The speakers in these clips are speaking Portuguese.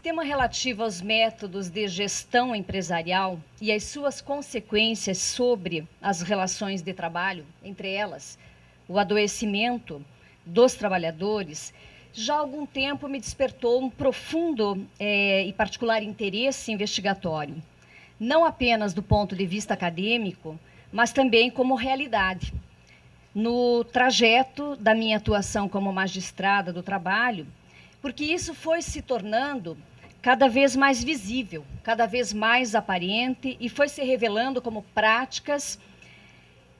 tema relativo aos métodos de gestão empresarial e as suas consequências sobre as relações de trabalho, entre elas o adoecimento dos trabalhadores, já há algum tempo me despertou um profundo e particular interesse investigatório, não apenas do ponto de vista acadêmico, mas também como realidade. No trajeto da minha atuação como magistrada do trabalho, porque isso foi se tornando cada vez mais visível, cada vez mais aparente e foi se revelando como práticas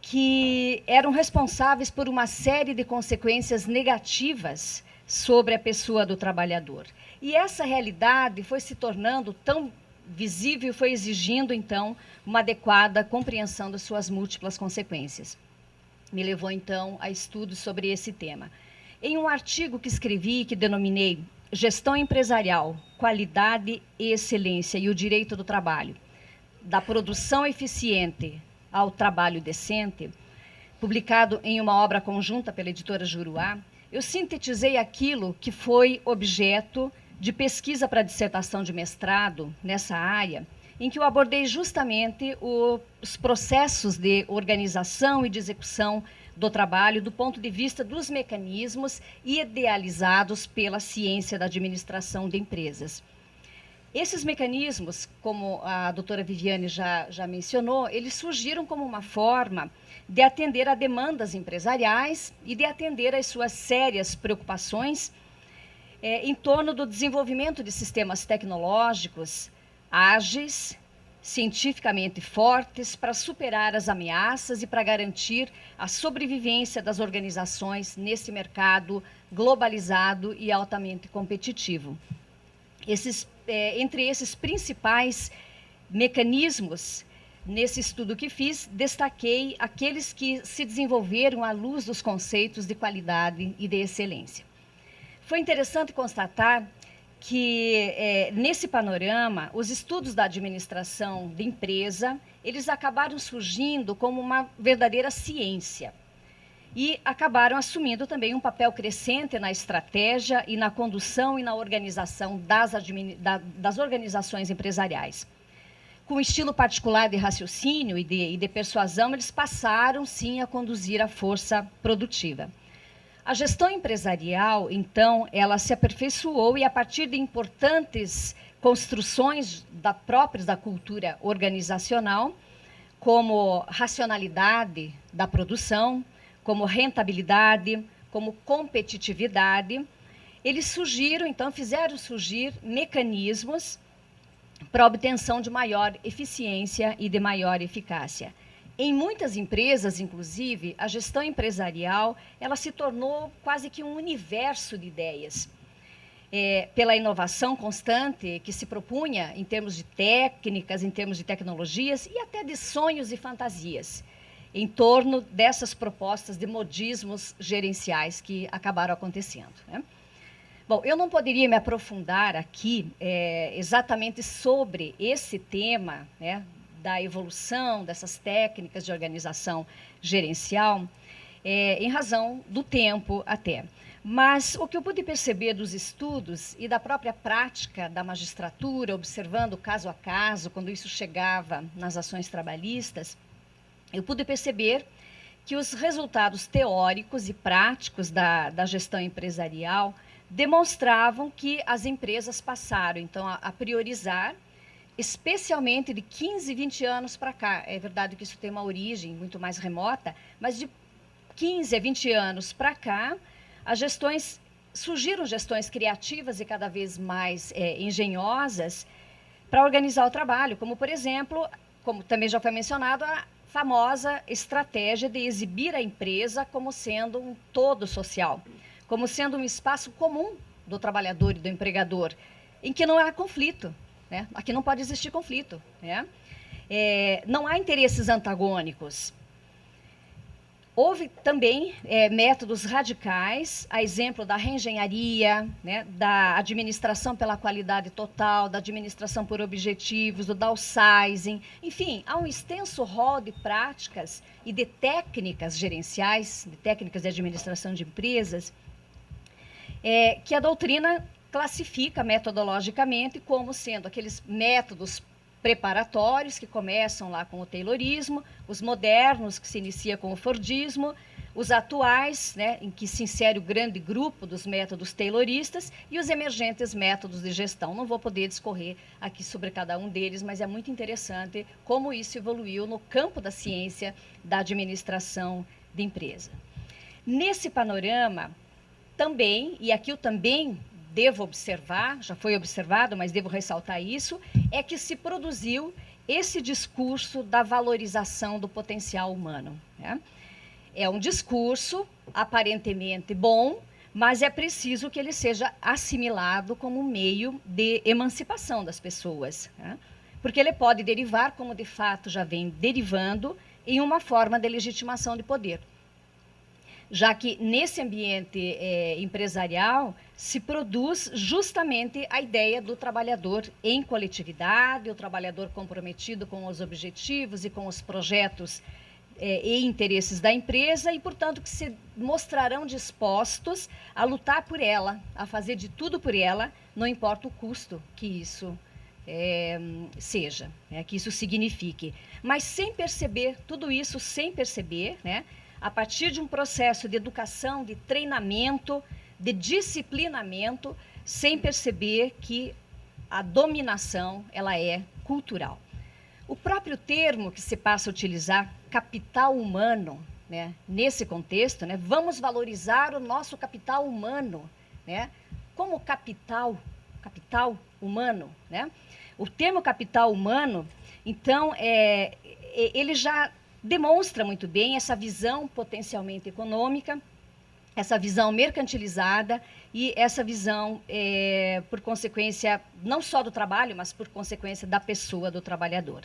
que eram responsáveis por uma série de consequências negativas sobre a pessoa do trabalhador. E essa realidade foi se tornando tão visível e foi exigindo, então, uma adequada compreensão das suas múltiplas consequências. Me levou, então, a estudos sobre esse tema. Em um artigo que escrevi, que denominei Gestão Empresarial, Qualidade e Excelência e o Direito do Trabalho, da produção eficiente ao trabalho decente, publicado em uma obra conjunta pela editora Juruá, eu sintetizei aquilo que foi objeto de pesquisa para dissertação de mestrado nessa área, em que eu abordei justamente os processos de organização e de execução do trabalho do ponto de vista dos mecanismos idealizados pela ciência da administração de empresas. Esses mecanismos, como a doutora Viviane já mencionou, eles surgiram como uma forma de atender a demandas empresariais e de atender às suas sérias preocupações em torno do desenvolvimento de sistemas tecnológicos ágeis, cientificamente fortes, para superar as ameaças e para garantir a sobrevivência das organizações nesse mercado globalizado e altamente competitivo. Entre esses principais mecanismos, nesse estudo que fiz, destaquei aqueles que se desenvolveram à luz dos conceitos de qualidade e de excelência. Foi interessante constatar que, nesse panorama, os estudos da administração de empresa, eles acabaram surgindo como uma verdadeira ciência e acabaram assumindo também um papel crescente na estratégia e na condução e na organização das organizações empresariais. Com estilo particular de raciocínio e de persuasão, eles passaram, sim, a conduzir a força produtiva. A gestão empresarial, então, ela se aperfeiçoou e, a partir de importantes construções próprias da cultura organizacional, como racionalidade da produção, como rentabilidade, como competitividade, eles surgiram, então, fizeram surgir mecanismos para a obtenção de maior eficiência e de maior eficácia. Em muitas empresas, inclusive, a gestão empresarial ela se tornou quase que um universo de ideias. Pela inovação constante que se propunha em termos de técnicas, em termos de tecnologias e até de sonhos e fantasias, em torno dessas propostas de modismos gerenciais que acabaram acontecendo, né? Bom, eu não poderia me aprofundar aqui exatamente sobre esse tema, né, da evolução dessas técnicas de organização gerencial, em razão do tempo até. Mas o que eu pude perceber dos estudos e da própria prática da magistratura, observando caso a caso, quando isso chegava nas ações trabalhistas, eu pude perceber que os resultados teóricos e práticos da gestão empresarial demonstravam que as empresas passaram, então, a priorizar, especialmente de 15, 20 anos para cá. É verdade que isso tem uma origem muito mais remota, mas de 15 a 20 anos para cá, surgiram gestões criativas e cada vez mais engenhosas para organizar o trabalho, como, por exemplo, como também já foi mencionado, a famosa estratégia de exibir a empresa como sendo um todo social, como sendo um espaço comum do trabalhador e do empregador, em que não há conflito. Né? Aqui não pode existir conflito. Né? Não há interesses antagônicos. Houve também métodos radicais, a exemplo da reengenharia, né, da administração pela qualidade total, da administração por objetivos, do downsizing. Enfim, há um extenso rol de práticas e de técnicas gerenciais, de técnicas de administração de empresas, que a doutrina classifica metodologicamente como sendo aqueles métodos preparatórios que começam lá com o Taylorismo, os modernos que se inicia com o Fordismo, os atuais, né, em que se insere o grande grupo dos métodos tayloristas e os emergentes métodos de gestão. Não vou poder discorrer aqui sobre cada um deles, mas é muito interessante como isso evoluiu no campo da ciência da administração de empresa. Nesse panorama, também, e aqui eu também devo observar, já foi observado, mas devo ressaltar isso, é que se produziu esse discurso da valorização do potencial humano, né? É um discurso aparentemente bom, mas é preciso que ele seja assimilado como meio de emancipação das pessoas, né? Porque ele pode derivar, como de fato já vem derivando, em uma forma de legitimação de poder. Já que nesse ambiente empresarial se produz justamente a ideia do trabalhador em coletividade, o trabalhador comprometido com os objetivos e com os projetos e interesses da empresa e, portanto, que se mostrarão dispostos a lutar por ela, a fazer de tudo por ela, não importa o custo que isso seja, né, que isso signifique. Mas sem perceber, tudo isso sem perceber, né, a partir de um processo de educação, de treinamento, de disciplinamento, sem perceber que a dominação ela é cultural. O próprio termo que se passa a utilizar, capital humano, né, nesse contexto, né, vamos valorizar o nosso capital humano, né, como capital humano, né? O termo capital humano, então, ele já demonstra muito bem essa visão potencialmente econômica, essa visão mercantilizada e essa visão, por consequência, não só do trabalho, mas por consequência da pessoa, do trabalhador.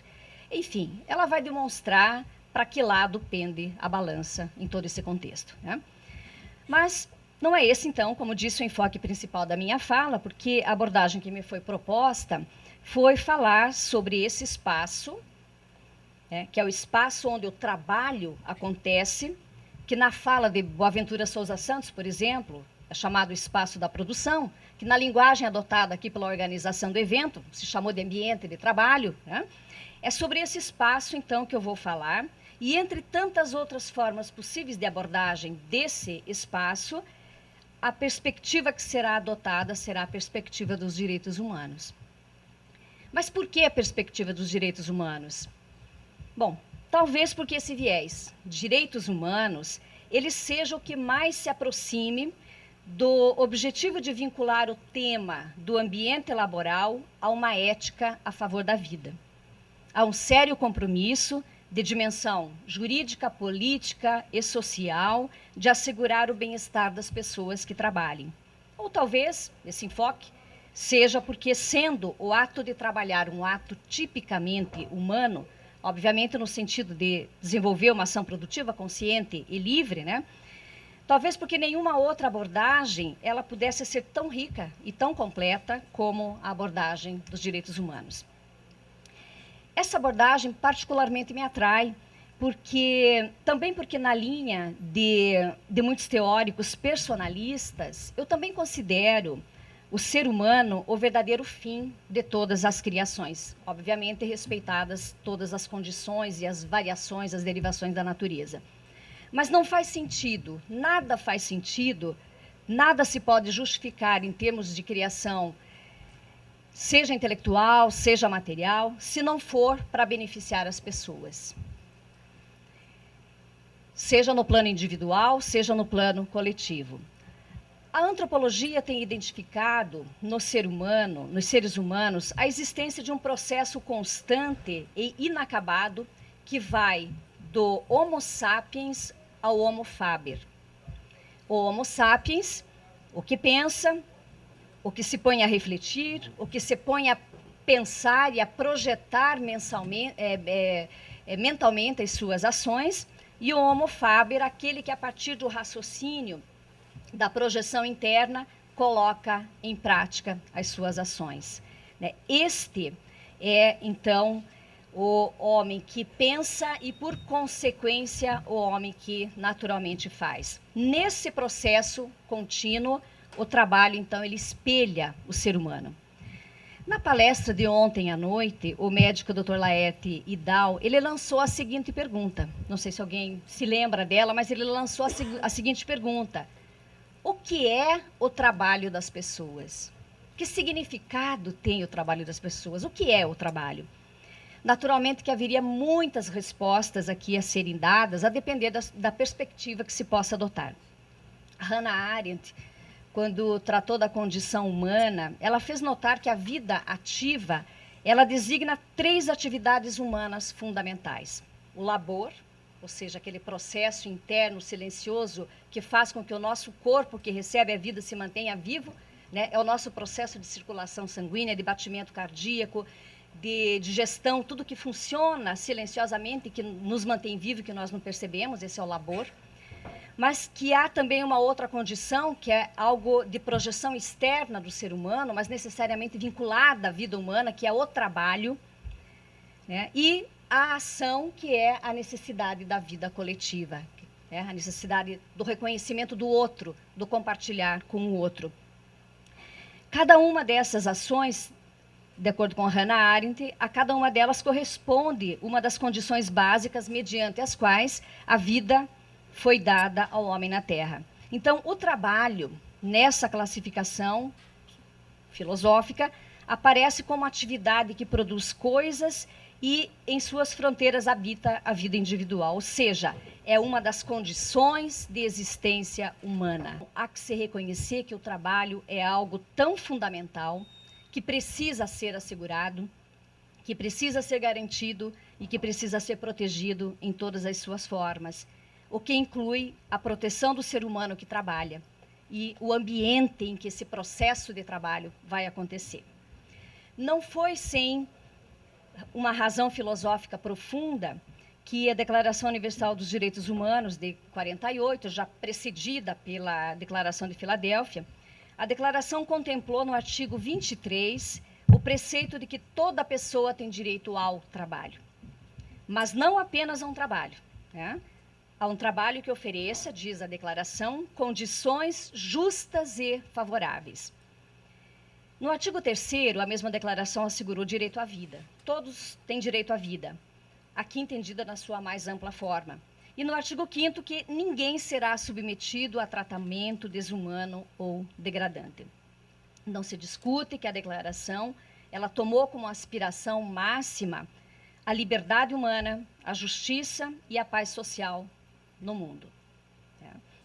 Enfim, ela vai demonstrar para que lado pende a balança em todo esse contexto, né? Mas não é esse, então, como disse, o enfoque principal da minha fala, porque a abordagem que me foi proposta foi falar sobre esse espaço, né, que é o espaço onde o trabalho acontece, que na fala de Boaventura Souza Santos, por exemplo, é chamado espaço da produção, que na linguagem adotada aqui pela organização do evento, se chamou de ambiente de trabalho, né? É sobre esse espaço, então, que eu vou falar, e entre tantas outras formas possíveis de abordagem desse espaço, a perspectiva que será adotada será a perspectiva dos direitos humanos. Mas por que a perspectiva dos direitos humanos? Bom, talvez porque esse viés, direitos humanos, ele seja o que mais se aproxime do objetivo de vincular o tema do ambiente laboral a uma ética a favor da vida. Há um sério compromisso de dimensão jurídica, política e social de assegurar o bem-estar das pessoas que trabalhem. Ou talvez esse enfoque seja porque, sendo o ato de trabalhar um ato tipicamente humano, obviamente no sentido de desenvolver uma ação produtiva consciente e livre, né? Talvez porque nenhuma outra abordagem ela pudesse ser tão rica e tão completa como a abordagem dos direitos humanos. Essa abordagem particularmente me atrai, também porque na linha de muitos teóricos personalistas, eu também considero o ser humano o verdadeiro fim de todas as criações, obviamente respeitadas todas as condições e as variações, as derivações da natureza. Mas não faz sentido, nada faz sentido, nada se pode justificar em termos de criação, seja intelectual, seja material, se não for para beneficiar as pessoas. Seja no plano individual, seja no plano coletivo. A antropologia tem identificado no ser humano, nos seres humanos, a existência de um processo constante e inacabado que vai do Homo sapiens ao Homo faber. O Homo sapiens, o que pensa, o que se põe a refletir, o que se põe a pensar e a projetar mentalmente as suas ações, e o Homo faber, aquele que a partir do raciocínio, da projeção interna, coloca em prática as suas ações. Este é, então, o homem que pensa e, por consequência, o homem que naturalmente faz. Nesse processo contínuo, o trabalho, então, ele espelha o ser humano. Na palestra de ontem à noite, o médico Dr. Laerte Idal, ele lançou a seguinte pergunta. Não sei se alguém se lembra dela, mas ele lançou a seguinte pergunta. O que é o trabalho das pessoas? Que significado tem o trabalho das pessoas? O que é o trabalho? Naturalmente que haveria muitas respostas aqui a serem dadas, a depender da perspectiva que se possa adotar. Hannah Arendt, quando tratou da condição humana, ela fez notar que a vida ativa, ela designa 3 atividades humanas fundamentais. O labor, ou seja, aquele processo interno silencioso que faz com que o nosso corpo, que recebe a vida, se mantenha vivo, né? É o nosso processo de circulação sanguínea, de batimento cardíaco, de digestão, tudo que funciona silenciosamente, que nos mantém vivo, que nós não percebemos, esse é o labor. Mas que há também uma outra condição, que é algo de projeção externa do ser humano, mas necessariamente vinculada à vida humana, que é o trabalho, né? E a ação, que é a necessidade da vida coletiva, né? A necessidade do reconhecimento do outro, do compartilhar com o outro. Cada uma dessas ações, de acordo com Hannah Arendt, a cada uma delas corresponde uma das condições básicas mediante as quais a vida foi dada ao homem na Terra. Então, o trabalho, nessa classificação filosófica, aparece como atividade que produz coisas e, em suas fronteiras, habita a vida individual, ou seja, é uma das condições de existência humana. Há que se reconhecer que o trabalho é algo tão fundamental, que precisa ser assegurado, que precisa ser garantido e que precisa ser protegido em todas as suas formas, o que inclui a proteção do ser humano que trabalha e o ambiente em que esse processo de trabalho vai acontecer. Não foi sem uma razão filosófica profunda que a Declaração Universal dos Direitos Humanos de 48, já precedida pela Declaração de Filadélfia, a declaração contemplou no artigo 23 o preceito de que toda pessoa tem direito ao trabalho, mas não apenas a um trabalho, né? A um trabalho que ofereça, diz a declaração, condições justas e favoráveis. No artigo 3º, a mesma declaração assegurou direito à vida. Todos têm direito à vida, aqui entendida na sua mais ampla forma. E no artigo 5º, que ninguém será submetido a tratamento desumano ou degradante. Não se discute que a declaração, ela tomou como aspiração máxima a liberdade humana, a justiça e a paz social no mundo.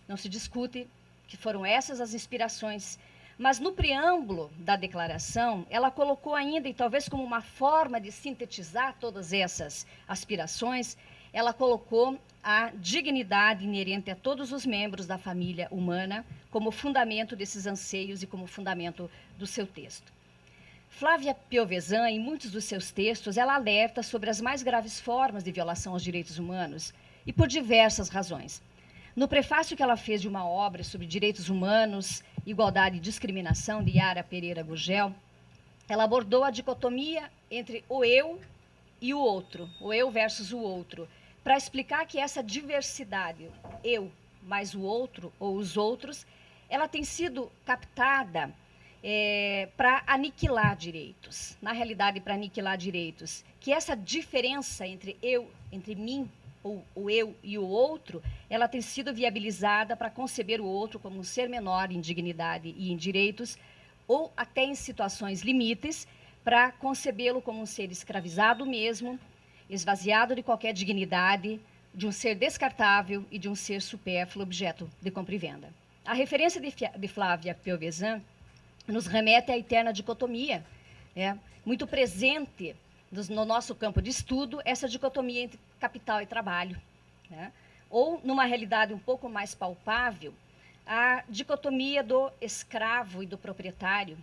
Não se discute que foram essas as inspirações, mas no preâmbulo da declaração, ela colocou ainda, e talvez como uma forma de sintetizar todas essas aspirações, ela colocou a dignidade inerente a todos os membros da família humana como fundamento desses anseios e como fundamento do seu texto. Flávia Piovesan, em muitos dos seus textos, ela alerta sobre as mais graves formas de violação aos direitos humanos, e por diversas razões. No prefácio que ela fez de uma obra sobre direitos humanos, igualdade e discriminação, de Yara Pereira Gugel, ela abordou a dicotomia entre o eu e o outro, o eu versus o outro, para explicar que essa diversidade, eu mais o outro ou os outros, ela tem sido captada para aniquilar direitos, na realidade para aniquilar direitos, que essa diferença entre eu, entre mim, ou o eu e o outro, ela tem sido viabilizada para conceber o outro como um ser menor em dignidade e em direitos, ou até em situações limites, para concebê-lo como um ser escravizado mesmo, esvaziado de qualquer dignidade, de um ser descartável e de um ser supérfluo, objeto de compra e venda. A referência de Flávia Piovesan nos remete à eterna dicotomia, muito presente no nosso campo de estudo, essa dicotomia entre capital e trabalho, ou, numa realidade um pouco mais palpável, a dicotomia do escravo e do proprietário,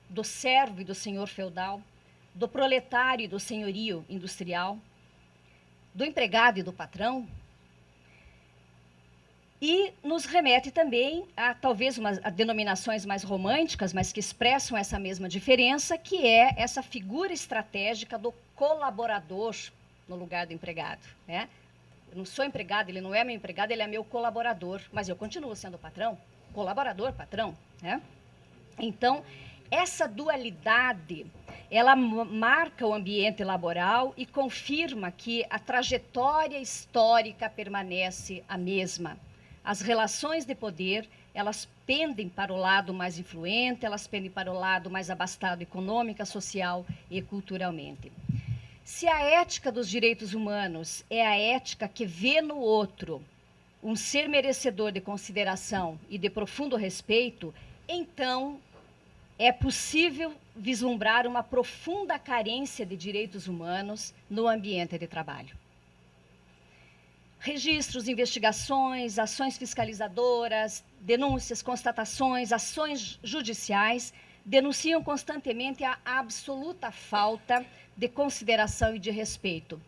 do servo e do senhor feudal, do proletário e do senhorio industrial, do empregado e do patrão, e nos remete também a talvez a denominações mais românticas, mas que expressam essa mesma diferença, que é essa figura estratégica do colaborador no lugar do empregado, Eu não sou empregado, ele não é meu empregado, ele é meu colaborador, mas eu continuo sendo patrão, colaborador, patrão, Então, essa dualidade, ela marca o ambiente laboral e confirma que a trajetória histórica permanece a mesma. As relações de poder, elas pendem para o lado mais influente, elas pendem para o lado mais abastado econômica, social e culturalmente. Se a ética dos direitos humanos é a ética que vê no outro um ser merecedor de consideração e de profundo respeito, então é possível vislumbrar uma profunda carência de direitos humanos no ambiente de trabalho. Registros, investigações, ações fiscalizadoras, denúncias, constatações, ações judiciais denunciam constantemente a absoluta falta de consideração e de respeito.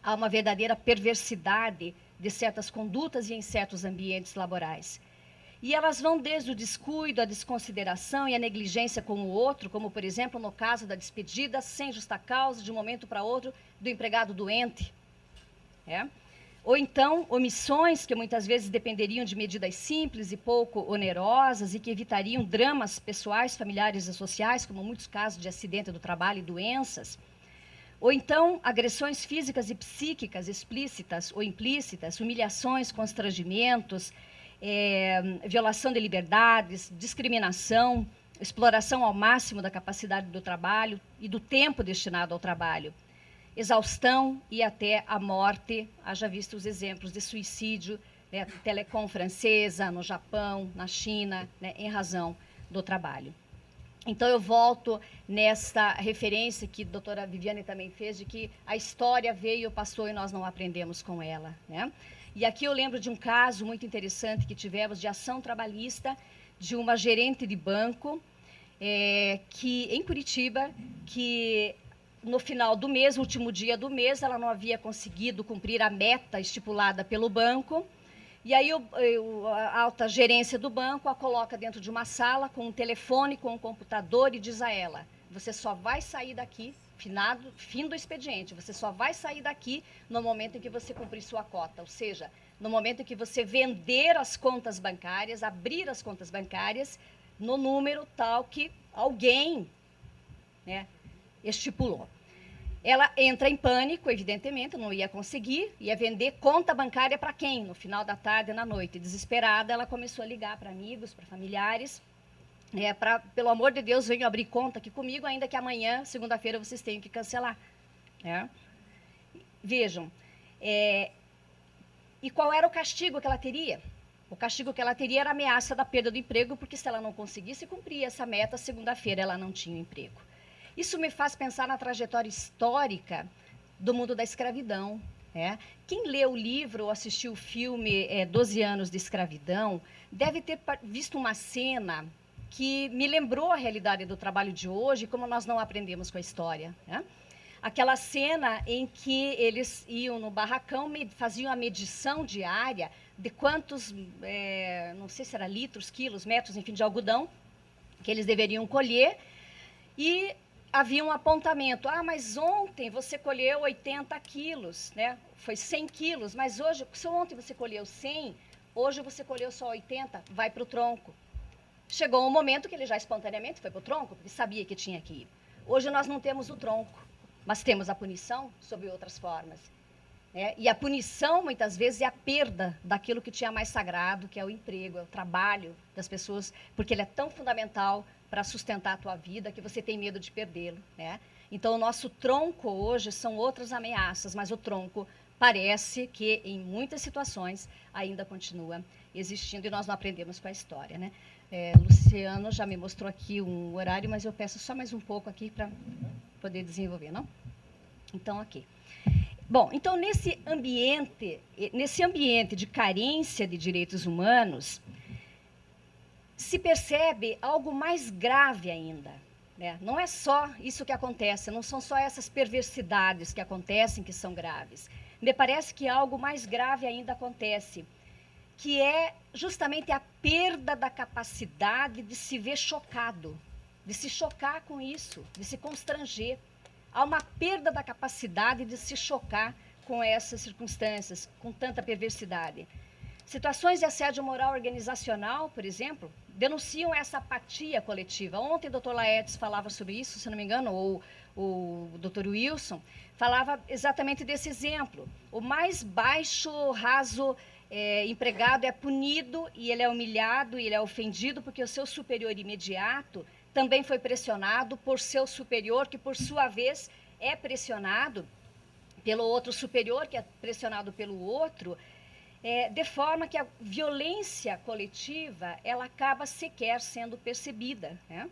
Há uma verdadeira perversidade de certas condutas e em certos ambientes laborais. E elas vão desde o descuido, a desconsideração e a negligência com o outro, como, por exemplo, no caso da despedida sem justa causa, de um momento para outro, do empregado doente. Ou então, omissões que muitas vezes dependeriam de medidas simples e pouco onerosas e que evitariam dramas pessoais, familiares e sociais, como muitos casos de acidente do trabalho e doenças. Ou então, agressões físicas e psíquicas explícitas ou implícitas, humilhações, constrangimentos, violação de liberdades, discriminação, exploração ao máximo da capacidade do trabalho e do tempo destinado ao trabalho, exaustão e até a morte. Haja visto os exemplos de suicídio, Telecom francesa, no Japão, na China, em razão do trabalho. Então, eu volto nesta referência que a doutora Viviane também fez, de que a história veio, passou e nós não aprendemos com ela. E aqui eu lembro de um caso muito interessante que tivemos de ação trabalhista de uma gerente de banco que, em Curitiba, que no final do mês, último dia do mês, ela não havia conseguido cumprir a meta estipulada pelo banco. E aí a alta gerência do banco a coloca dentro de uma sala com um telefone, com um computador e diz a ela: você só vai sair daqui, fim do expediente, você só vai sair daqui no momento em que você cumprir sua cota, ou seja, no momento em que você vender as contas bancárias, abrir as contas bancárias no número tal que alguém estipulou. Ela entra em pânico, evidentemente, não ia conseguir, ia vender conta bancária para quem? No final da tarde, na noite. Desesperada, ela começou a ligar para amigos, para familiares, pelo amor de Deus, venham abrir conta aqui comigo, ainda que amanhã, segunda-feira, vocês tenham que cancelar. Vejam, e qual era o castigo que ela teria? O castigo que ela teria era a ameaça da perda do emprego, porque se ela não conseguisse cumprir essa meta, segunda-feira ela não tinha emprego. Isso me faz pensar na trajetória histórica do mundo da escravidão. Quem leu o livro ou assistiu o filme 12 anos de escravidão deve ter visto uma cena que me lembrou a realidade do trabalho de hoje, como nós não aprendemos com a história. Aquela cena em que eles iam no barracão, faziam a medição diária de quantos, não sei se era litros, quilos, metros, enfim, de algodão que eles deveriam colher, e havia um apontamento: mas ontem você colheu 80 quilos, foi 100 quilos, mas hoje, se ontem você colheu 100, hoje você colheu só 80, vai para o tronco. Chegou um momento que ele já espontaneamente foi para o tronco, porque sabia que tinha que ir. Hoje nós não temos o tronco, mas temos a punição sob outras formas. E a punição, muitas vezes, é a perda daquilo que tinha mais sagrado, que é o emprego, é o trabalho das pessoas, porque ele é tão fundamental para sustentar a tua vida que você tem medo de perdê-lo. Então, o nosso tronco hoje são outras ameaças, mas o tronco parece que, em muitas situações, ainda continua existindo e nós não aprendemos com a história. Luciano já me mostrou aqui um horário, mas eu peço só mais um pouco aqui para poder desenvolver, não? Então, aqui. Bom, então, nesse ambiente de carência de direitos humanos, se percebe algo mais grave ainda. Não é só isso que acontece, não são só essas perversidades que acontecem que são graves. Me parece que algo mais grave ainda acontece, que é justamente a perda da capacidade de se ver chocado, de se chocar com isso, de se constranger. Há uma perda da capacidade de se chocar com essas circunstâncias, com tanta perversidade. Situações de assédio moral organizacional, por exemplo, denunciam essa apatia coletiva. Ontem o doutor Laertes falava sobre isso, se não me engano, ou o doutor Wilson falava exatamente desse exemplo. O mais baixo, raso empregado é punido e ele é humilhado e ele é ofendido porque o seu superior imediato também foi pressionado por seu superior, que por sua vez é pressionado pelo outro superior, que é pressionado pelo outro, de forma que a violência coletiva ela acaba sequer sendo percebida, né?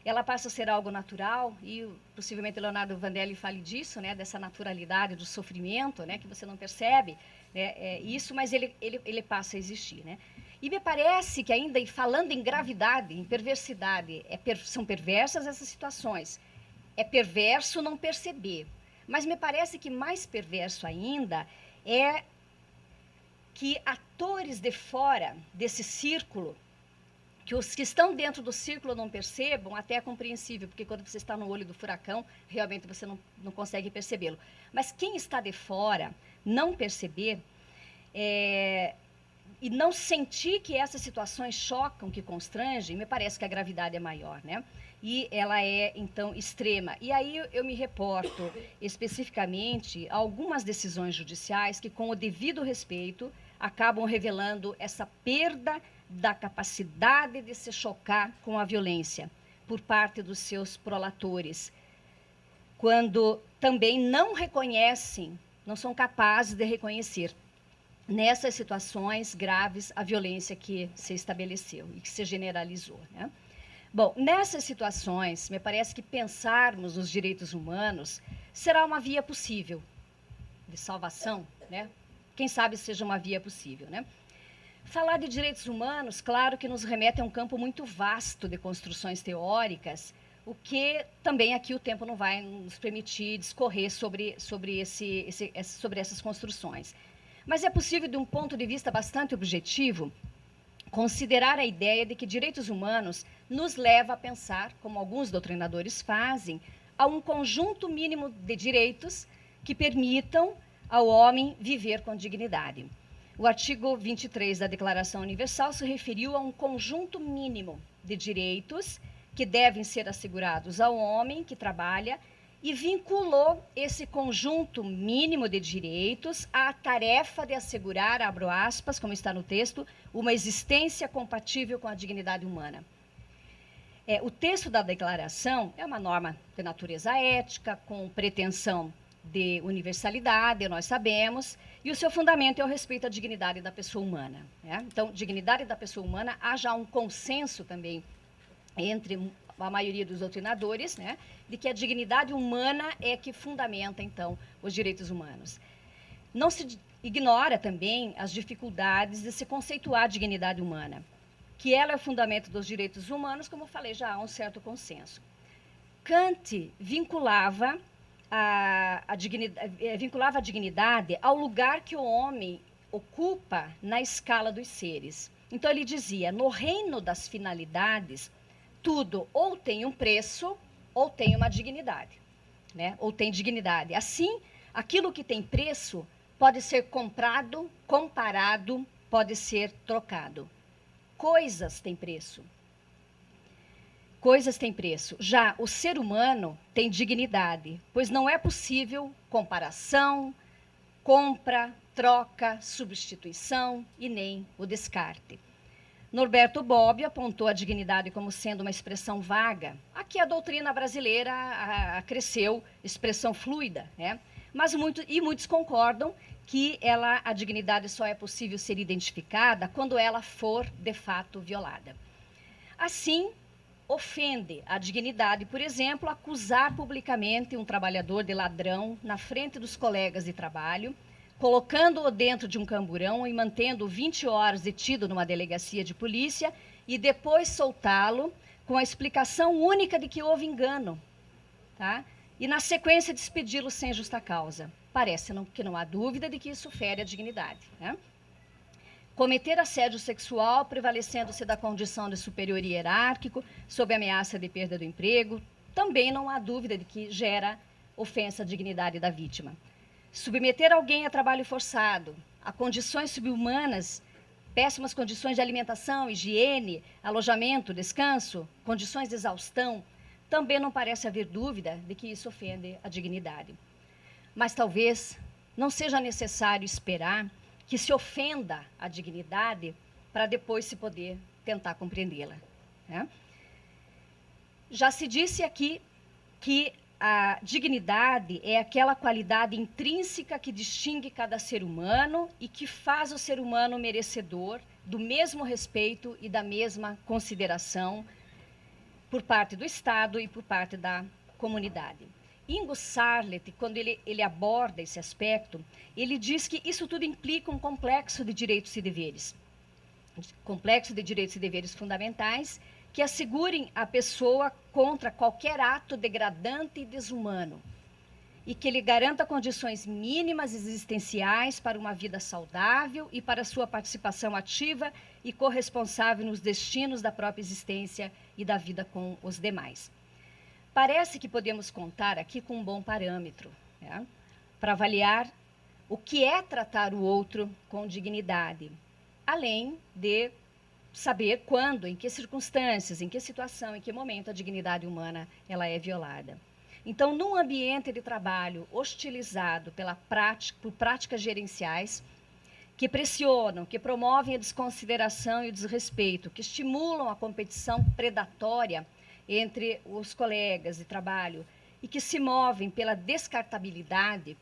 Ela passa a ser algo natural, e possivelmente Leonardo Vandelli fale disso, né, dessa naturalidade do sofrimento, né, que você não percebe, né, isso, mas ele passa a existir. Né? E me parece que ainda, falando em gravidade, em perversidade, são perversas essas situações. É perverso não perceber, mas me parece que mais perverso ainda é que atores de fora desse círculo, que os que estão dentro do círculo não percebam, até é compreensível, porque quando você está no olho do furacão, realmente você não consegue percebê-lo. Mas quem está de fora, não perceber, e não sentir que essas situações chocam, que constrangem, me parece que a gravidade é maior, né? E ela é, então, extrema. E aí eu me reporto especificamente a algumas decisões judiciais que, com o devido respeito, acabam revelando essa perda da capacidade de se chocar com a violência por parte dos seus prolatores, quando também não reconhecem, não são capazes de reconhecer nessas situações graves a violência que se estabeleceu e que se generalizou, né? Bom, nessas situações, me parece que pensarmos nos direitos humanos será uma via possível de salvação, né? Quem sabe seja uma via possível, né? Falar de direitos humanos, claro que nos remete a um campo muito vasto de construções teóricas, o que também aqui o tempo não vai nos permitir discorrer sobre essas construções. Mas é possível, de um ponto de vista bastante objetivo, considerar a ideia de que direitos humanos nos leva a pensar, como alguns doutrinadores fazem, a um conjunto mínimo de direitos que permitam ao homem viver com dignidade. O artigo 23 da Declaração Universal se referiu a um conjunto mínimo de direitos que devem ser assegurados ao homem que trabalha e vinculou esse conjunto mínimo de direitos à tarefa de assegurar, abro aspas, como está no texto, uma existência compatível com a dignidade humana. O texto da declaração é uma norma de natureza ética, com pretensão de universalidade, nós sabemos, e o seu fundamento é o respeito à dignidade da pessoa humana, né? Então, dignidade da pessoa humana, há já um consenso também entre a maioria dos doutrinadores, né, de que a dignidade humana é que fundamenta, então, os direitos humanos. Não se ignora também as dificuldades de se conceituar a dignidade humana, que ela é o fundamento dos direitos humanos, como eu falei, já há um certo consenso. Kant vinculava a dignidade ao lugar que o homem ocupa na escala dos seres. Então, ele dizia, no reino das finalidades, tudo ou tem um preço ou tem uma dignidade, né? Ou tem dignidade. Assim, aquilo que tem preço pode ser comprado, comparado, pode ser trocado. Coisas têm preço. Coisas têm preço. Já o ser humano tem dignidade, pois não é possível comparação, compra, troca, substituição e nem o descarte. Norberto Bobbio apontou a dignidade como sendo uma expressão vaga. Aqui a doutrina brasileira acresceu expressão fluida, né? Mas muitos concordam que a dignidade só é possível ser identificada quando ela for, de fato, violada. Assim, ofende a dignidade, por exemplo, acusar publicamente um trabalhador de ladrão na frente dos colegas de trabalho, colocando-o dentro de um camburão e mantendo 20 horas detido numa delegacia de polícia e depois soltá-lo com a explicação única de que houve engano, tá? E na sequência despedi-lo sem justa causa. Parece que não há dúvida de que isso fere a dignidade, né? Cometer assédio sexual, prevalecendo-se da condição de superior hierárquico, sob ameaça de perda do emprego, também não há dúvida de que gera ofensa à dignidade da vítima. Submeter alguém a trabalho forçado, a condições subhumanas, péssimas condições de alimentação, higiene, alojamento, descanso, condições de exaustão, também não parece haver dúvida de que isso ofende a dignidade. Mas talvez não seja necessário esperar que se ofenda a dignidade para depois se poder tentar compreendê-la, né? Já se disse aqui que a dignidade é aquela qualidade intrínseca que distingue cada ser humano e que faz o ser humano merecedor do mesmo respeito e da mesma consideração por parte do Estado e por parte da comunidade. Ingo Sarlet, quando ele aborda esse aspecto, ele diz que isso tudo implica um complexo de direitos e deveres. Complexo de direitos e deveres fundamentais que assegurem a pessoa contra qualquer ato degradante e desumano e que lhe garanta condições mínimas existenciais para uma vida saudável e para sua participação ativa e corresponsável nos destinos da própria existência e da vida com os demais. Parece que podemos contar aqui com um bom parâmetro, né, para avaliar o que é tratar o outro com dignidade, além de saber quando, em que circunstâncias, em que situação, em que momento a dignidade humana ela é violada. Então, num ambiente de trabalho hostilizado por práticas gerenciais que pressionam, que promovem a desconsideração e o desrespeito, que estimulam a competição predatória entre os colegas de trabalho e que se movem pela descartabilidade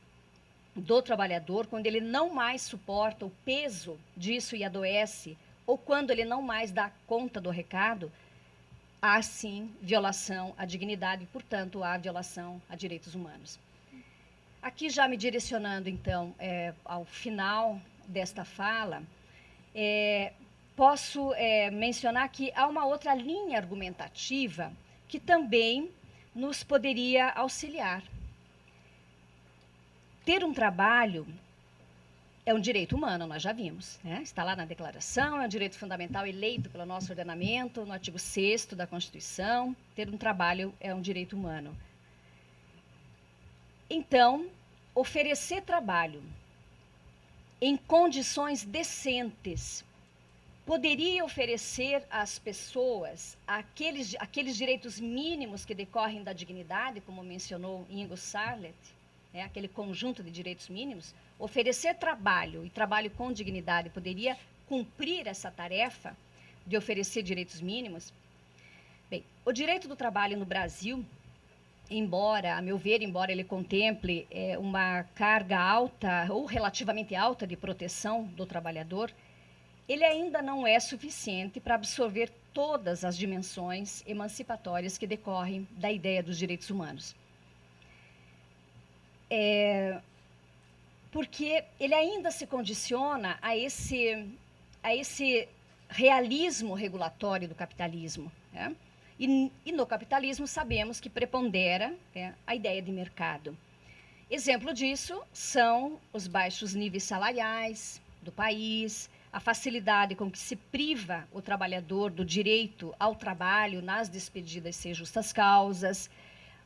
do trabalhador quando ele não mais suporta o peso disso e adoece, ou quando ele não mais dá conta do recado, há sim violação à dignidade e, portanto, há violação a direitos humanos. Aqui já me direcionando, então, ao final desta fala, posso mencionar que há uma outra linha argumentativa que também nos poderia auxiliar. Ter um trabalho é um direito humano, nós já vimos, né? Está lá na Declaração, é um direito fundamental eleito pelo nosso ordenamento, no artigo 6º da Constituição. Ter um trabalho é um direito humano. Então, oferecer trabalho em condições decentes poderia oferecer às pessoas aqueles direitos mínimos que decorrem da dignidade, como mencionou Ingo Sarlet, né, aquele conjunto de direitos mínimos. Oferecer trabalho e trabalho com dignidade poderia cumprir essa tarefa de oferecer direitos mínimos? Bem, o direito do trabalho no Brasil, embora, a meu ver, embora ele contemple uma carga alta ou relativamente alta de proteção do trabalhador, ele ainda não é suficiente para absorver todas as dimensões emancipatórias que decorrem da ideia dos direitos humanos. Porque ele ainda se condiciona a esse realismo regulatório do capitalismo, né? E no capitalismo sabemos que prepondera, né, a ideia de mercado. Exemplo disso são os baixos níveis salariais do país, a facilidade com que se priva o trabalhador do direito ao trabalho nas despedidas sem justas causas,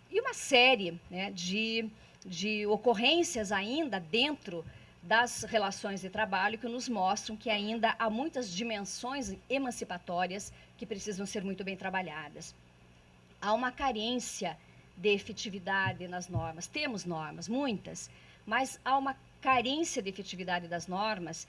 e uma série, né, de ocorrências ainda dentro das relações de trabalho que nos mostram que ainda há muitas dimensões emancipatórias que precisam ser muito bem trabalhadas. Há uma carência de efetividade nas normas. Temos normas, muitas, mas há uma carência de efetividade das normas,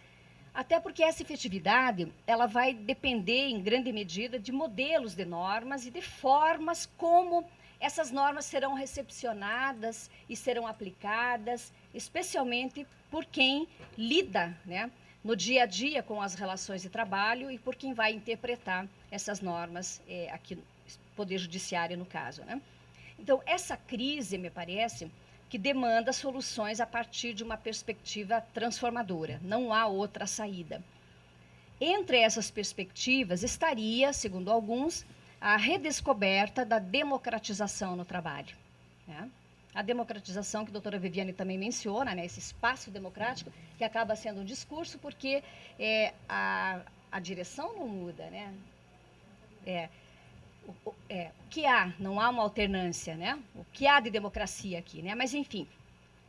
até porque essa efetividade ela vai depender, em grande medida, de modelos de normas e de formas como essas normas serão recepcionadas e serão aplicadas, especialmente por quem lida, né, no dia a dia com as relações de trabalho e por quem vai interpretar essas normas, aqui no Poder Judiciário, no caso, né? Então, essa crise, me parece, que demanda soluções a partir de uma perspectiva transformadora. Não há outra saída. Entre essas perspectivas estaria, segundo alguns, a redescoberta da democratização no trabalho, né? A democratização que a doutora Viviane também menciona, né? Esse espaço democrático que acaba sendo um discurso porque a direção não muda, né? O que há? Não há uma alternância, né? O que há de democracia aqui, né? Mas, enfim,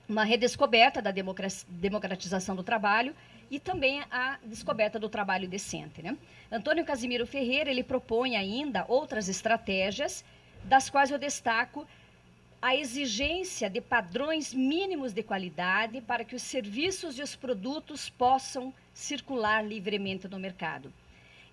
uma redescoberta da democratização do trabalho e também a descoberta do trabalho decente, né? Antônio Casimiro Ferreira, ele propõe ainda outras estratégias, das quais eu destaco a exigência de padrões mínimos de qualidade para que os serviços e os produtos possam circular livremente no mercado.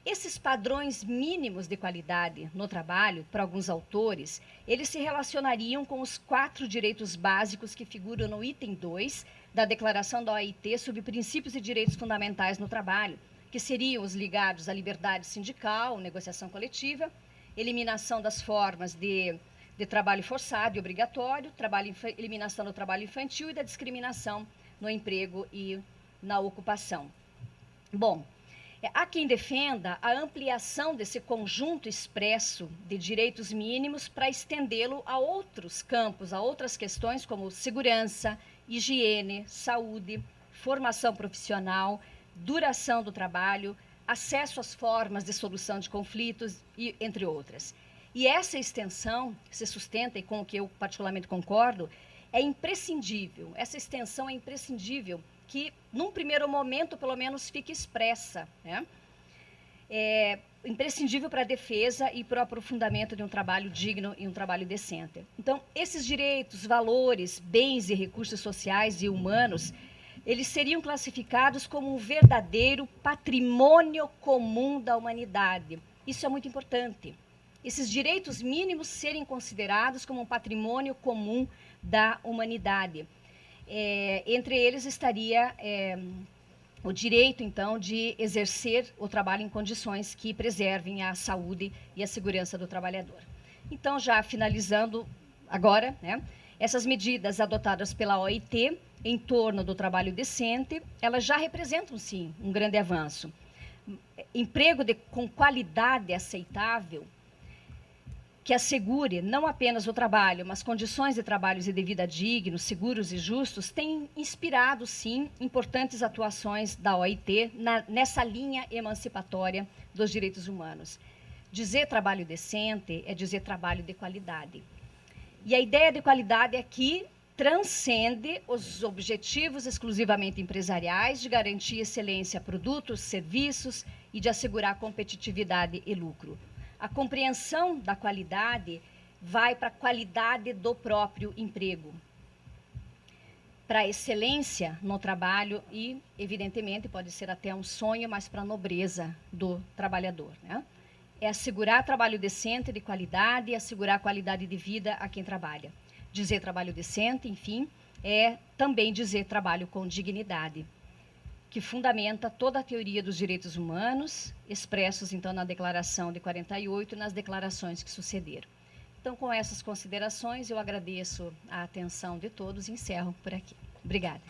Esses padrões mínimos de qualidade no trabalho, para alguns autores, eles se relacionariam com os 4 direitos básicos que figuram no item 2 da Declaração da OIT sobre princípios e direitos fundamentais no trabalho, que seriam os ligados à liberdade sindical, negociação coletiva, eliminação das formas de trabalho forçado e obrigatório, eliminação do trabalho infantil e da discriminação no emprego e na ocupação. Bom, há quem defenda a ampliação desse conjunto expresso de direitos mínimos para estendê-lo a outros campos, a outras questões como segurança, higiene, saúde, formação profissional, duração do trabalho, acesso às formas de solução de conflitos, e entre outras. E essa extensão, se sustenta, e com o que eu particularmente concordo, é imprescindível, essa extensão é imprescindível que, num primeiro momento, pelo menos, fique expressa, né? É imprescindível para a defesa e para o aprofundamento de um trabalho digno e um trabalho decente. Então, esses direitos, valores, bens e recursos sociais e humanos, eles seriam classificados como um verdadeiro patrimônio comum da humanidade. Isso é muito importante. Esses direitos mínimos serem considerados como um patrimônio comum da humanidade. Entre eles estaria o direito, então, de exercer o trabalho em condições que preservem a saúde e a segurança do trabalhador. Então, já finalizando agora, né, essas medidas adotadas pela OIT em torno do trabalho decente, elas já representam, sim, um grande avanço. Emprego com qualidade aceitável, que assegure não apenas o trabalho, mas condições de trabalho e de vida dignos, seguros e justos, tem inspirado, sim, importantes atuações da OIT nessa linha emancipatória dos direitos humanos. Dizer trabalho decente é dizer trabalho de qualidade. E a ideia de qualidade aqui transcende os objetivos exclusivamente empresariais de garantir excelência a produtos, serviços e de assegurar competitividade e lucro. A compreensão da qualidade vai para a qualidade do próprio emprego, para a excelência no trabalho e, evidentemente, pode ser até um sonho, mas para a nobreza do trabalhador, né? É assegurar trabalho decente, de qualidade, e assegurar qualidade de vida a quem trabalha. Dizer trabalho decente, enfim, é também dizer trabalho com dignidade, que fundamenta toda a teoria dos direitos humanos, expressos, então, na Declaração de 48 e nas declarações que sucederam. Então, com essas considerações, eu agradeço a atenção de todos e encerro por aqui. Obrigada.